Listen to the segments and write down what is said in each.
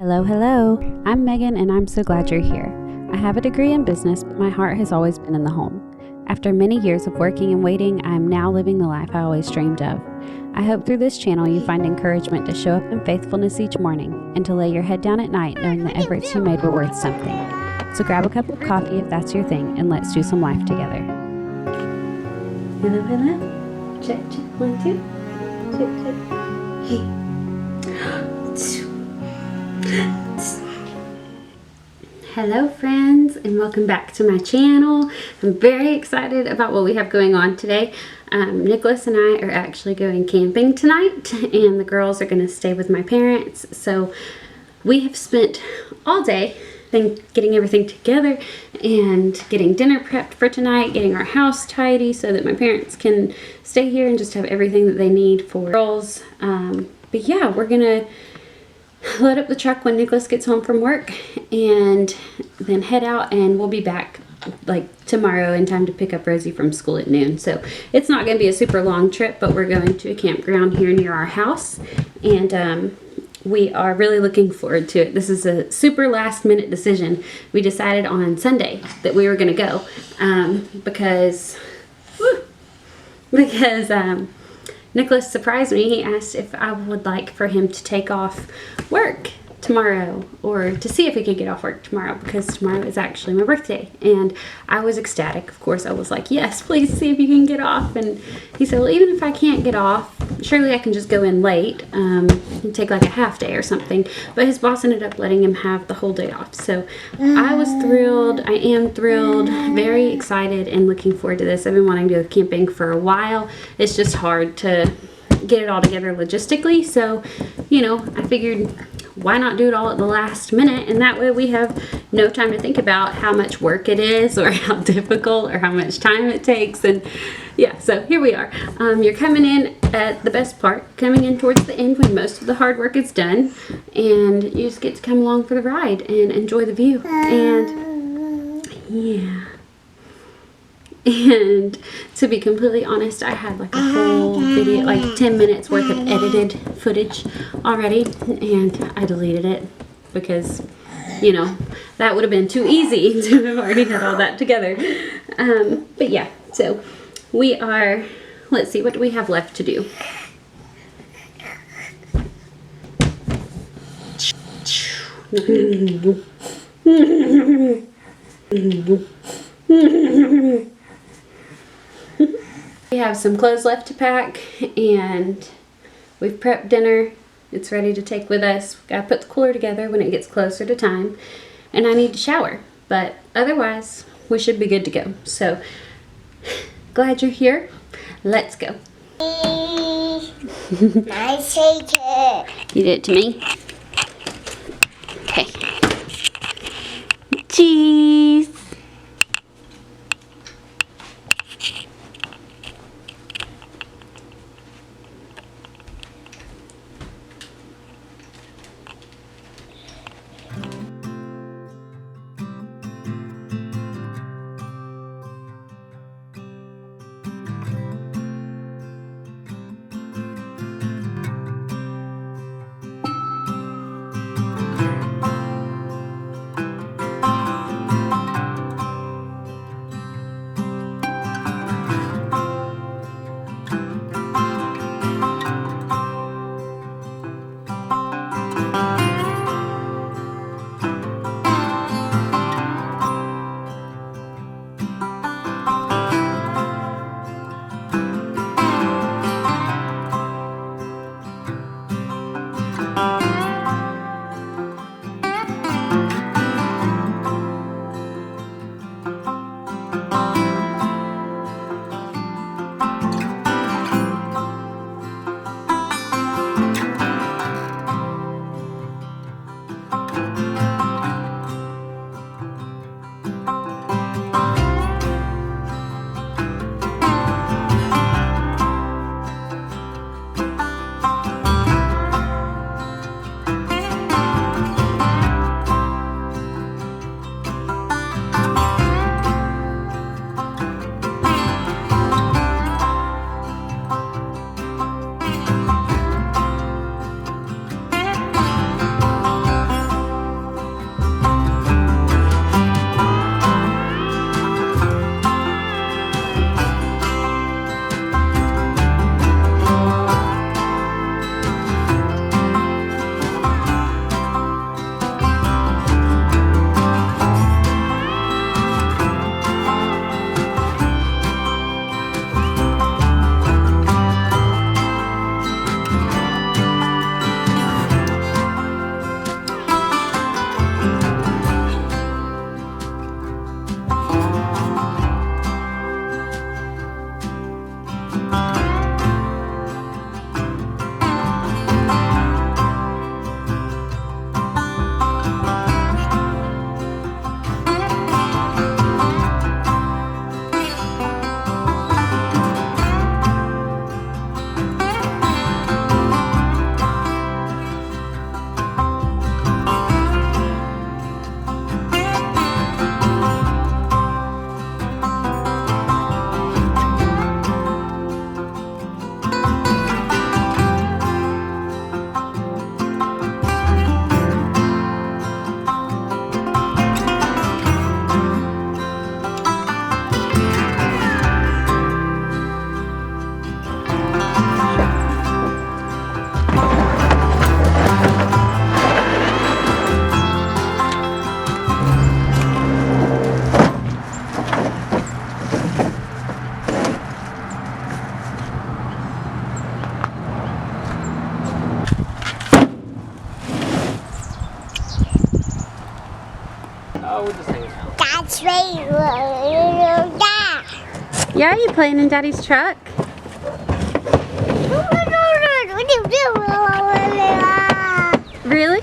Hello, hello. I'm Megan and I'm so glad you're here. I have a degree in business, but my heart has always been in the home. After many years of working and waiting, I am now living the life I always dreamed of. I hope through this channel you find encouragement to show up in faithfulness each morning and to lay your head down at night knowing the efforts you made were worth something. So grab a cup of coffee if that's your thing and let's do some life together. Hello, hello. Check, check, 1, 2. Check, check. Hey. Hello friends, and welcome back to my channel. I'm very excited about what we have going on today. Nicholas and I are actually going camping tonight, and the girls are going to stay with my parents. So we have spent all day getting everything together and getting dinner prepped for tonight, getting our house tidy so that my parents can stay here and just have everything that they need for girls. But yeah, we're going to load up the truck when Nicholas gets home from work and then head out, and we'll be back like tomorrow in time to pick up Rosie from school at noon. So it's not going to be a super long trip, but we're going to a campground here near our house, and we are really looking forward to it. This is a super last minute decision. We decided on Sunday that we were going to go because Nicholas surprised me. He asked if I would like for him to take off work tomorrow, or to see if he could get off work tomorrow, because tomorrow is actually my birthday. And I was ecstatic. Of course, I was like, yes, please see if you can get off. And he said, well, even if I can't get off, surely I can just go in late and take like a half day or something. But his boss ended up letting him have the whole day off. So I was thrilled. I am thrilled, very excited, and looking forward to this. I've been wanting to go camping for a while. It's just hard to get it all together logistically. So, you know, I figured, why not do it all at the last minute, and that way we have no time to think about how much work it is or how difficult or how much time it takes. And yeah, so here we are. You're coming in at the best part, coming in towards the end when most of the hard work is done, and you just get to come along for the ride and enjoy the view. And yeah. And to be completely honest, I had like a whole video, like 10 minutes worth of edited footage already, and I deleted it because, you know, that would have been too easy to have already had all that together. But yeah, so we are, let's see, what do we have left to do? We have some clothes left to pack, and we've prepped dinner. It's ready to take with us. Gotta put the cooler together when it gets closer to time, and I need to shower. But otherwise, we should be good to go. So, glad you're here. Let's go. Nice shake it. You did it to me? Okay. Cheese. Oh, we're just hanging out. That's right. Yeah, you playing in Daddy's truck? Really?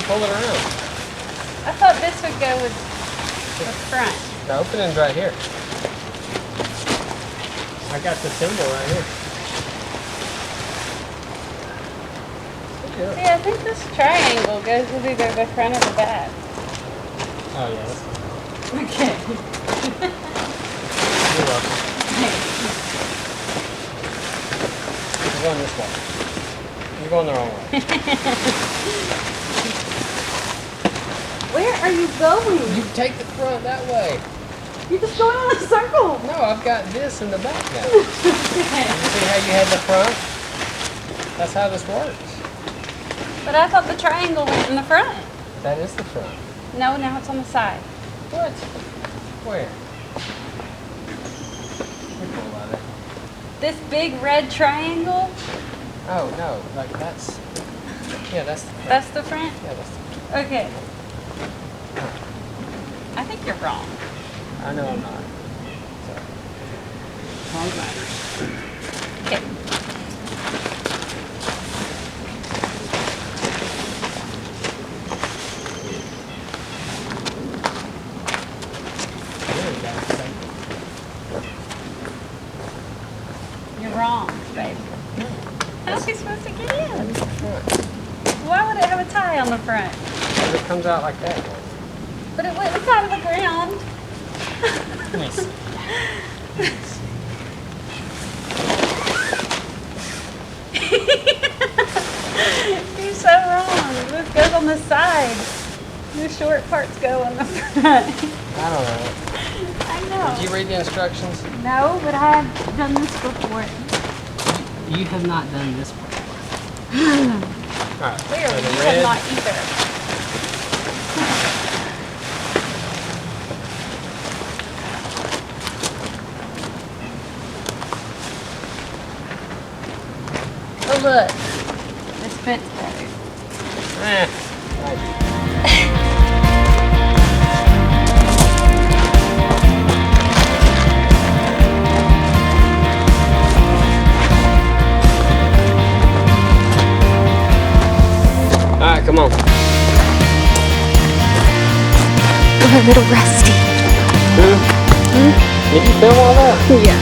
Pull it around. I thought this would go with the front. The opening's right here. I got the symbol right here. See, I think this triangle goes with either the front or the back. Oh, yeah. Okay. You're welcome. You're going this way. You're going the wrong way. Where are you going? You take the front that way. You're just going on a circle. No, I've got this in the back now. You see how you had the front? That's how this works. But I thought the triangle went in the front. That is the front. No, now it's on the side. What? Where? Pull out it. This big red triangle? Oh, no. Like that's... Yeah, that's the front. That's the front? Yeah, that's the front. Okay. I think you're wrong. I know I'm not. So. Wrong matters. Okay. You're wrong, baby. How's he supposed to get in? Why would it have a tie on the front? It comes out like that. But it went out of the ground. Let me see. You're so wrong. This goes on the side. The short parts go on the front. I don't know. I know. Did you read the instructions? No, but I've done this before. You have not done this before. Alright. Clearly, so the you red, have not either. Oh look, this fits better. Alright, come on. We're a little rusty. Did you film all that? Yeah.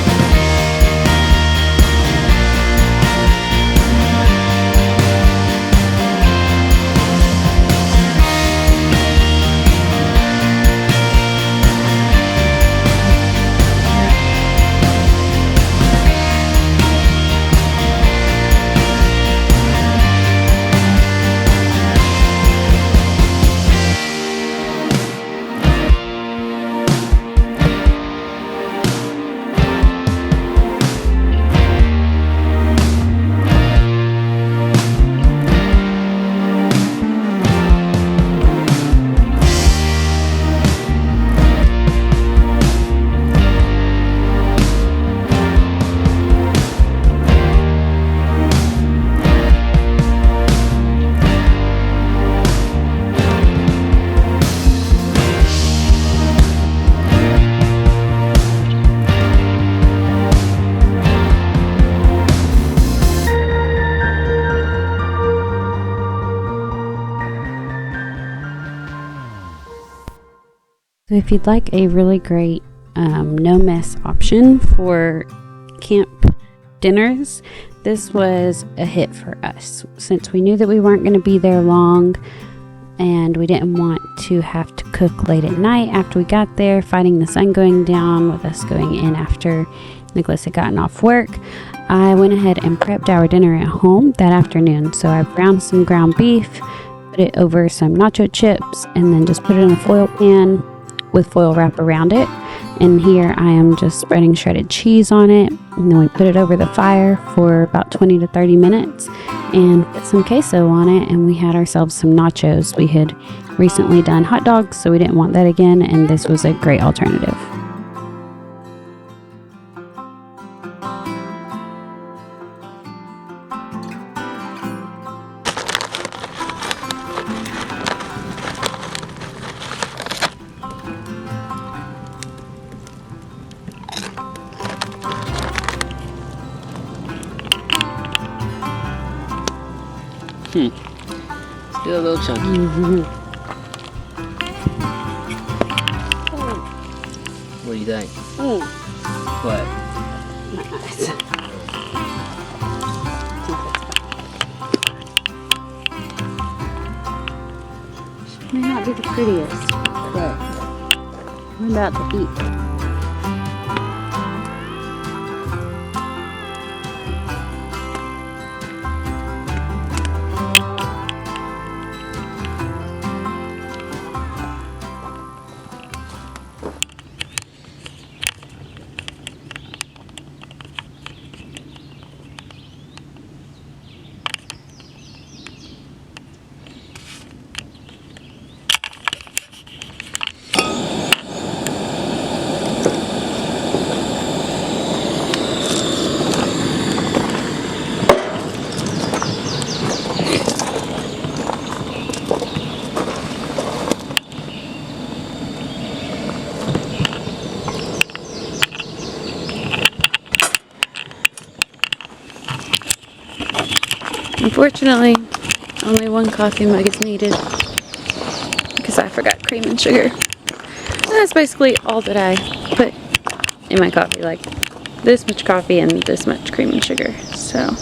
So if you'd like a really great no mess option for camp dinners, this was a hit for us, since we knew that we weren't going to be there long and we didn't want to have to cook late at night after we got there, fighting the sun going down with us going in after Nicholas had gotten off work. I went ahead and prepped our dinner at home that afternoon. So I browned some ground beef, put it over some nacho chips, and then just put it in a foil pan with foil wrap around it. And here I am just spreading shredded cheese on it, and then we put it over the fire for about 20 to 30 minutes and put some queso on it, and we had ourselves some nachos. We had recently done hot dogs, so we didn't want that again, and this was a great alternative. Still a little chunky. What do you think? What? Nice. May not be the prettiest, but I'm about to eat. Unfortunately, only one coffee mug is needed because I forgot cream and sugar. And that's basically all that I put in my coffee, like this much coffee and this much cream and sugar. So,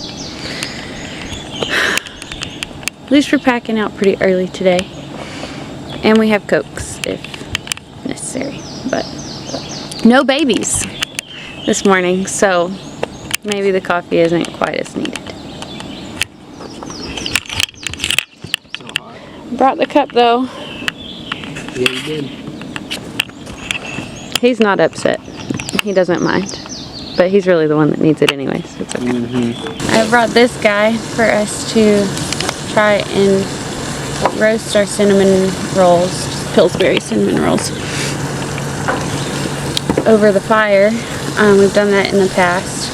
at least we're packing out pretty early today. And we have Cokes if necessary, but no babies this morning, so maybe the coffee isn't quite as needed. Brought the cup though. Yeah, you did. He's not upset. He doesn't mind. But he's really the one that needs it anyway, so it's okay. I brought this guy for us to try and roast our cinnamon rolls, Pillsbury cinnamon rolls, over the fire. We've done that in the past.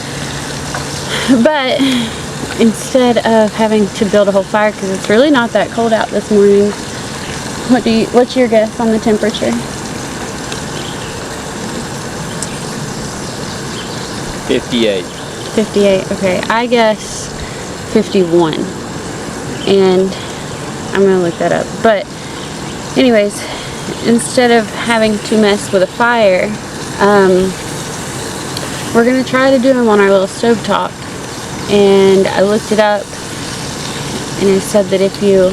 But instead of having to build a whole fire, because it's really not that cold out this morning, what's your guess on the temperature? 58. 58, okay. I guess 51. And I'm gonna look that up. But anyways, instead of having to mess with a fire, we're gonna try to do them on our little stovetop. And I looked it up, and it said that if you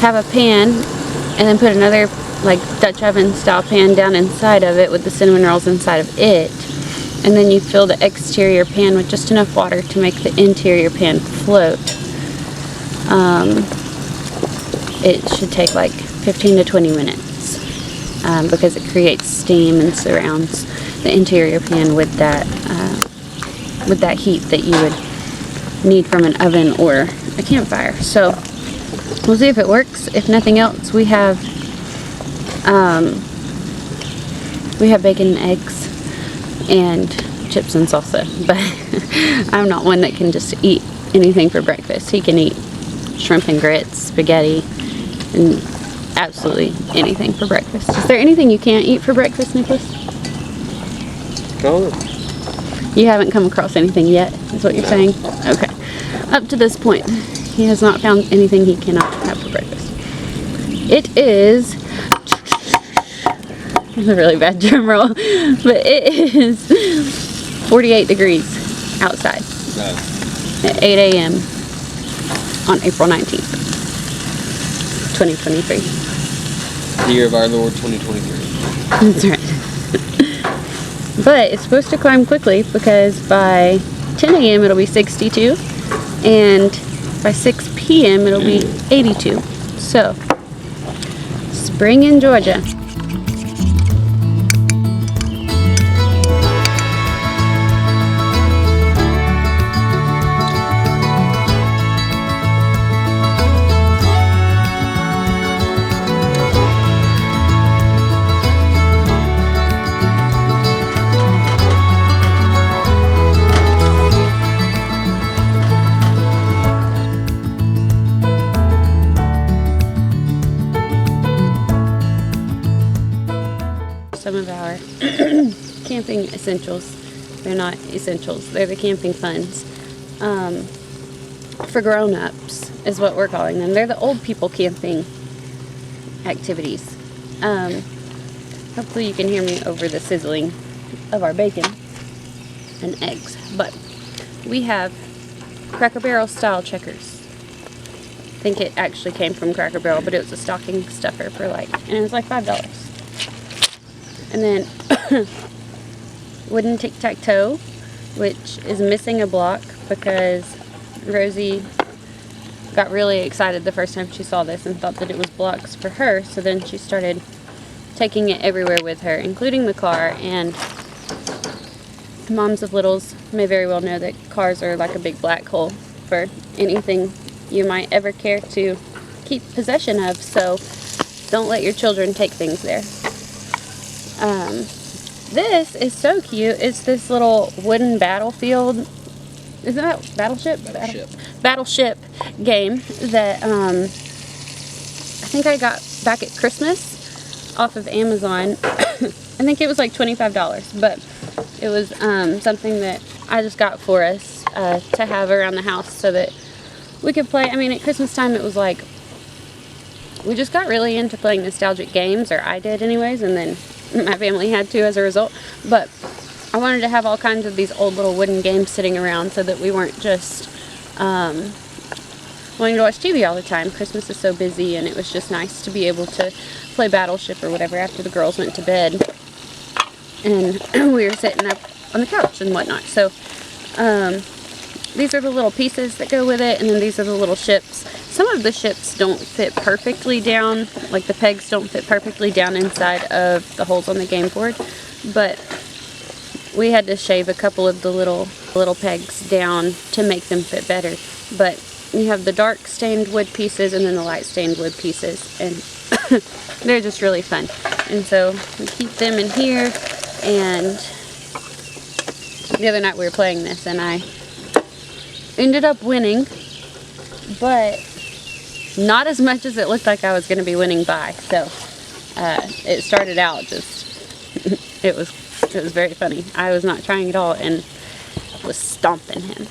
have a pan and then put another like Dutch oven style pan down inside of it with the cinnamon rolls inside of it, and then you fill the exterior pan with just enough water to make the interior pan float, it should take like 15 to 20 minutes because it creates steam and surrounds the interior pan with that heat that you would need from an oven or a campfire. So we'll see if it works. If nothing else, we have bacon and eggs and chips and salsa, but I'm not one that can just eat anything for breakfast. He can eat shrimp and grits, spaghetti, and absolutely anything for breakfast. Is there anything you can't eat for breakfast, Nicholas? Go. You haven't come across anything yet, is what you're saying? Okay. Up to this point, he has not found anything he cannot have for breakfast. It is It's a really bad drum roll, but it is 48 degrees outside at 8 a.m. on April 19th, 2023. The year of our Lord 2023. That's right. But it's supposed to climb quickly because by 10 a.m. it'll be 62 and by 6 p.m. it'll be 82. So, spring in Georgia. Some of our camping essentials. They're not essentials, they're the camping funds. For grown-ups is what we're calling them. They're the old people camping activities. Hopefully you can hear me over the sizzling of our bacon and eggs. But we have Cracker Barrel style checkers. I think it actually came from Cracker Barrel, but it was a stocking stuffer for and it was like $5. And then wooden tic-tac-toe, which is missing a block because Rosie got really excited the first time she saw this and thought that it was blocks for her. So then she started taking it everywhere with her, including the car. And moms of littles may very well know that cars are like a big black hole for anything you might ever care to keep possession of. So don't let your children take things there. This is so cute. It's this little wooden battlefield. Isn't that Battleship? Battleship game that I think I got back at Christmas off of Amazon. I think it was like $25, but it was something that I just got for us to have around the house so that we could play. I mean, at Christmas time it was like we just got really into playing nostalgic games, or I did anyways, and then my family had to as a result. But I wanted to have all kinds of these old little wooden games sitting around so that we weren't just wanting to watch TV all the time. Christmas is so busy, and it was just nice to be able to play Battleship or whatever after the girls went to bed and we were sitting up on the couch and whatnot. So these are the little pieces that go with it, and then these are the little ships. Some of the ships don't fit perfectly down, like the pegs don't fit perfectly down inside of the holes on the game board, but we had to shave a couple of the little pegs down to make them fit better. But you have the dark stained wood pieces and then the light stained wood pieces, and they're just really fun. And so we keep them in here, and the other night we were playing this and I ended up winning, but not as much as it looked like I was going to be winning by. So it started out just it was very funny. I was not trying at all and was stomping him.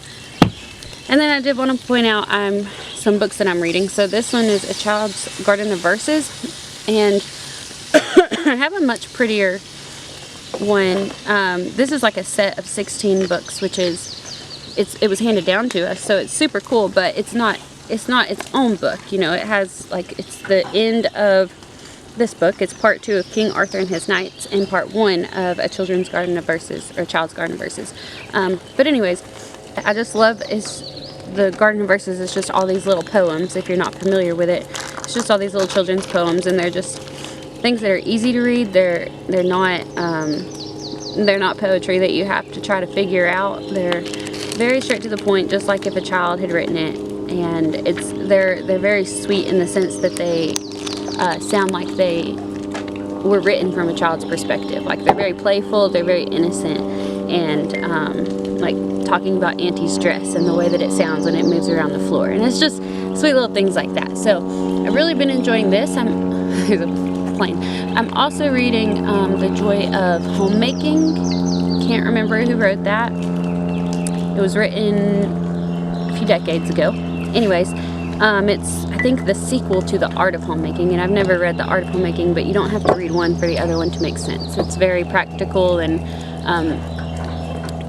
And then I did want to point out some books that I'm reading. So this one is A Child's Garden of Verses, and I have a much prettier one. This is like a set of 16 books, which is it was handed down to us, so it's super cool, but it's not its own book. You know, it has it's the end of this book. It's part 2 of King Arthur and His Knights and part 1 of A Children's Garden of Verses, or Child's Garden of Verses. But anyways, I just love the Garden of Verses is just all these little poems. If you're not familiar with it, it's just all these little children's poems, and they're just things that are easy to read. They're not poetry that you have to try to figure out. They're very straight to the point, just like if a child had written it. And they're very sweet in the sense that they sound like they were written from a child's perspective. Like, they're very playful, they're very innocent, and like talking about Auntie's dress and the way that it sounds when it moves around the floor. And it's just sweet little things like that. So I've really been enjoying this. There's a plane. I'm also reading The Joy of Homemaking. Can't remember who wrote that. It was written a few decades ago. Anyways, I think, the sequel to The Art of Homemaking, and I've never read The Art of Homemaking, but you don't have to read one for the other one to make sense. It's very practical and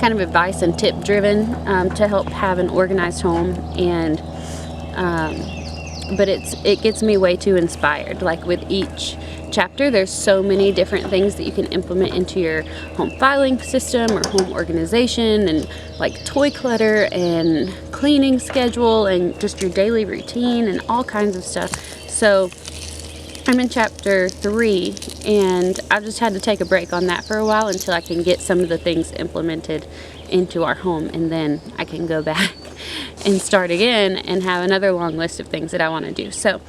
kind of advice and tip driven to help have an organized home, and but it gets me way too inspired. Like with each chapter, there's so many different things that you can implement into your home filing system or home organization, and like toy clutter and cleaning schedule and just your daily routine and all kinds of stuff. So I'm in chapter 3, and I've just had to take a break on that for a while until I can get some of the things implemented into our home, and then I can go back and start again and have another long list of things that I want to do. So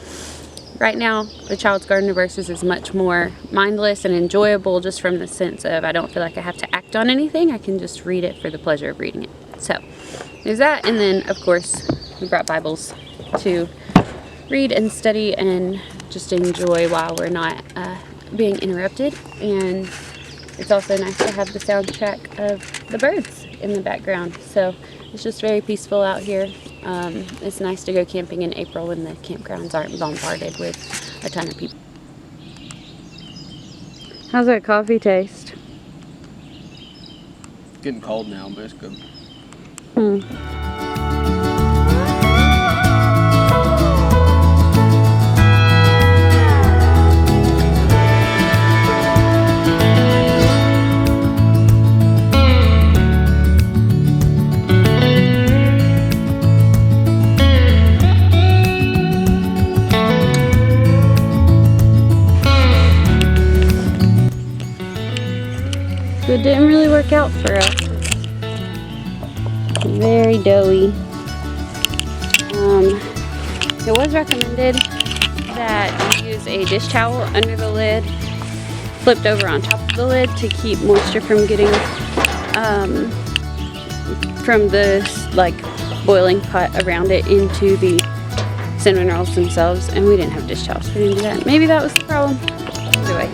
right now, the Child's Garden of Verses is much more mindless and enjoyable, just from the sense of I don't feel like I have to act on anything. I can just read it for the pleasure of reading it. So there's that, and then of course we brought Bibles to read and study and just enjoy while we're not being interrupted. And it's also nice to have the soundtrack of the birds in the background. So it's just very peaceful out here. It's nice to go camping in April when the campgrounds aren't bombarded with a ton of people. How's that coffee taste? It's getting cold now, but it's good. So it didn't really work out for us. Very doughy. It was recommended that you use a dish towel under the lid, flipped over on top of the lid, to keep moisture from getting from the boiling pot around it into the cinnamon rolls themselves, and we didn't have dish towels, so we didn't do that. Maybe that was the problem. Either way.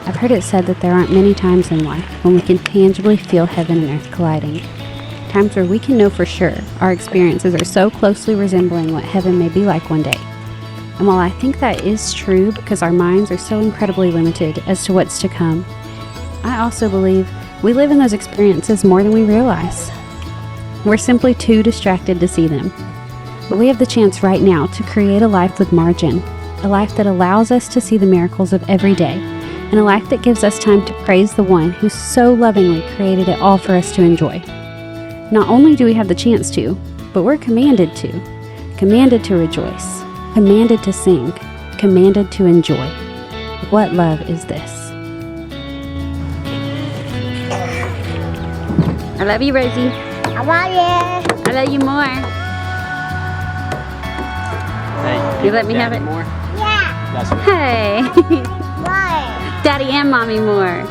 I've heard it said that there aren't many times in life when we can tangibly feel heaven and earth colliding. Times where we can know for sure our experiences are so closely resembling what heaven may be like one day. And while I think that is true because our minds are so incredibly limited as to what's to come, I also believe we live in those experiences more than we realize. We're simply too distracted to see them. But we have the chance right now to create a life with margin, a life that allows us to see the miracles of every day, and a life that gives us time to praise the one who so lovingly created it all for us to enjoy. Not only do we have the chance to, but we're commanded to rejoice, commanded to sing, commanded to enjoy. What love is this? I love you, Rosie. I love you. I love you more. Hey, You let me have it? More? Yeah. That's right. Hey, What? Daddy and Mommy more.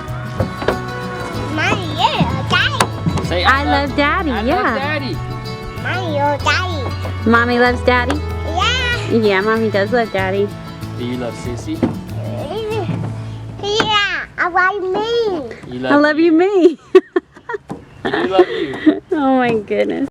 Mommy, you're daddy. Say, I love Daddy, I yeah. love Daddy. Mommy, you're daddy. Mommy loves Daddy? Yeah. Yeah, Mommy does love Daddy. Do you love Sissy? Yeah. I love me. You I love you, me. You love you. Oh my goodness.